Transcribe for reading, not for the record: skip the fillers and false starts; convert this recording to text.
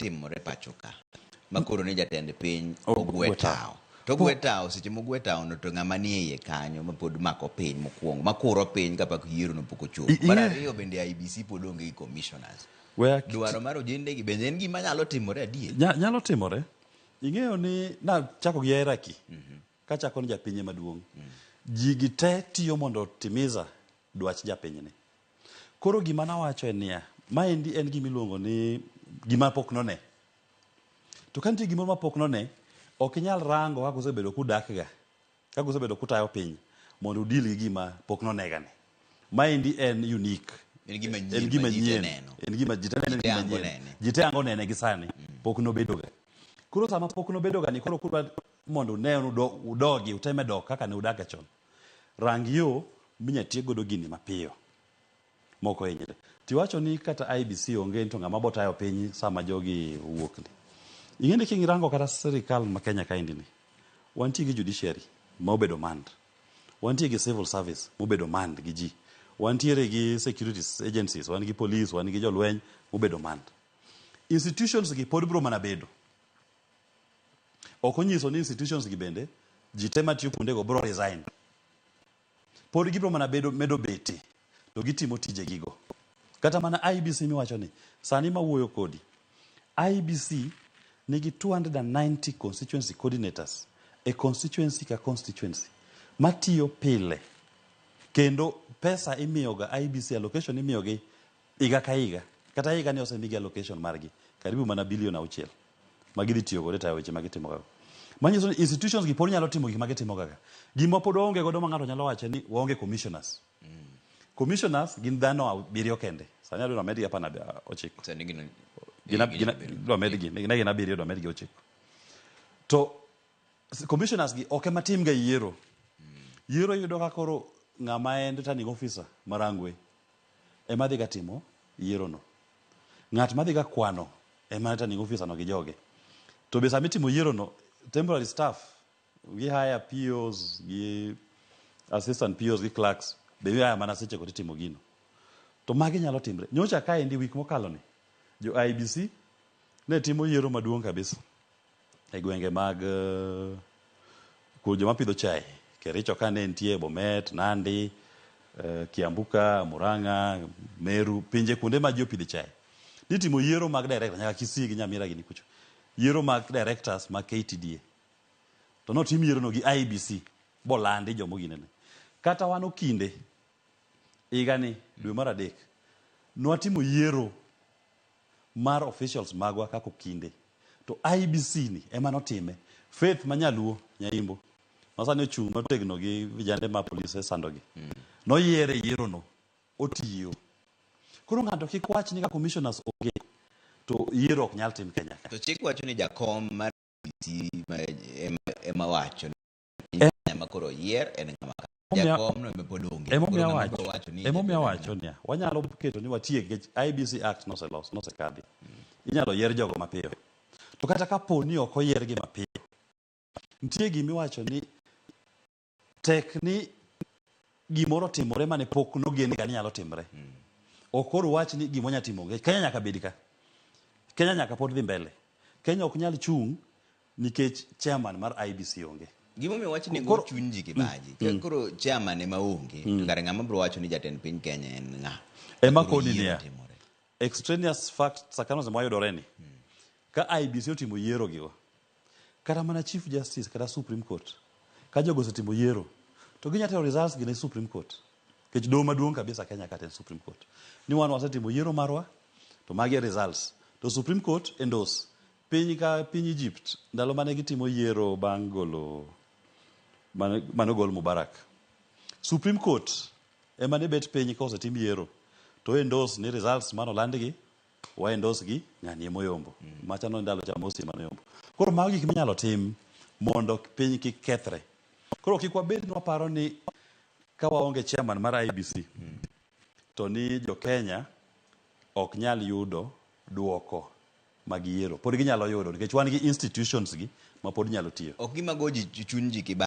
timore pacho ka makoro ne jatend piny ogwe tao to ogwe tao seche mogwe tao no to ng'ama nie iye kanyo mapod mako piny mokwongo makuro piny kapok yiero no pok ochopo mar ariyo bende IEBC pod onge gi commissioners dwaro mar ojende gi bende en gima nyalo timore adier nyalo timore ing'eyo ni na chako gi hierarchy kachako ni japinye maduong' ji gi te tiyo mondo timiza dwach japinyni koro gima nawacho en niya maendi en gima iluongo ni gima pok none to ka nitie gimoro mapok none ok inyal rango kaka usebedo kudakga kaka usebedo kutayo piny mondo udil gi gima pok nonega ni maendi en unique en gima nyien en gima ji te ango nene gi sani pok nobedoga koro sama pok nobedoga ni koro kudwa mondo ne udogi uteme dok kaka ne udaga chon rang yo minya tiek godo gini mapiyo moko hinyre tiwacho ni kata IEBC onge to ng'ama botayo piny sama jogi wuok ni ing'eni kingirango kata sirikal ma Kenya kaendi ni wantie gi judiciary ma obedo manned wantie gi civil service mobedo manned gi ji wantiere gi security agencies wan gi police wan gi jolweny mobedo manned institutions gi pod bro mana bedo ok onyiso ni institutions gi bende ji te matiyo kuonde go bro resign pod gibro mana medo beti to gitimo tije gigo kata mana IEBC miwacho ni sani mawuoyo kodi IEBC nigi 290 constituency coordinators e constituency ka constituency matiyo pile kendo pesa imiyoga IEBC allocation imiyogi iga ka iga kata iga ni osemigi allocation margi karibu mana bilion 6 magidhi tiyo godo tayo weche magitimoga manyiso ni institutions gi pod nyalo timo gik magitimoga gima pod onge godo ma ng'ato nyalo wacho ni waonge commissioners commissioners gin dhano 7 kende sani adwa medgi hapa na 9 sani gina dwa medgi ne gina 7 dwa medgi 9 to commissioners gi ok ema tim ga yiero yudo ka koro ng'ama en returning officer marangwe ema dhi ga timo yiero no ng'at ma dhi ga kwano ema returning officer no gi joge to be sami timo yiero no temporary staff gi hire POs gi assistant POs gi clerks be hire mana seche ko timo gino to magi nyalo timre nyocha kaendi week mokalo ni jo IEBC ne timo yiero maduong' kabisa e gwenge mag joma pidho chai Kericho ka ne nitie Bomet Nandi Kiambuka Murang'a Meru pinje kuonde ma ji opidho chai nitimo yiero mag director nyaka Kisii gi Nyamira gi kucho yiero mag directors mag KTDA to no tim yiero no gi IEBC bolandi jomo ginene kata wano kinde igani dwe mar 3 nwatimo yiero mar officials magwa kako kinde to IEBC ni ema notime Faith Manyaluo Nyaimbo masani ochung' notegno gi vijande ma polise sandogi noyiere yiero no otiyo koro ng'ato kik wach ni ka commissioners onge to yiero ok nyal tim Kenya to chik wacho ni jakom mar IEBC ema wacho ema koro yier en ng'ama jakom no ema pod onge emomiya wacho ni wanyalo keto ni watie gi IEBC Act nosekadhi inyalo yier jogo mapiyo to kata kapo ni ok oyier gi mapiyo nitie gimiwacho ni tek ni gimoro timore mane pok nogen ga ni nyalo timre okoro wach ni gimo nya timo Kenya nyaka bed ka Kenya nyaka pod dhi mbele Kenya ok nyal chung' nikech chairman mar IEBC onge gimo mi wach ni go chuny ji kibaji koro chairman ema onge to kare ng'ama bro wacho ni jatend piny Kenya en ng'a ema kodi ni extraneous facts sakano zema yudore ni ka IEBC otimo yiero gigo kata mana chief justice kata supreme court ka jogo setimo yiero to ginya tero results gi ne supreme court kech doho maduong' kabisa Kenya kata supreme court ni wan wasetimo yiero marwa to magi results to supreme court endorse piny ka piny Egypt ndalo mane gitimo yiero bang' golo manogol Mubarak supreme court ema ne bet piny ka osetim yiero to endorse ni results manolandgi wa endorse gi ng'ani moyombo machano ndalo cha Mosi manoyombo koro magi gik minyalo tim mondo piny kik kethre koro kik wabed ni waparo ni ka waonge chairman mar IEBC to ni jo Kenya ok nyal yudo duoko mag yiero pod ginyalo yudo nikech wan gi institutions gi ma pod nyalo tiyo ok gima goji chuny ji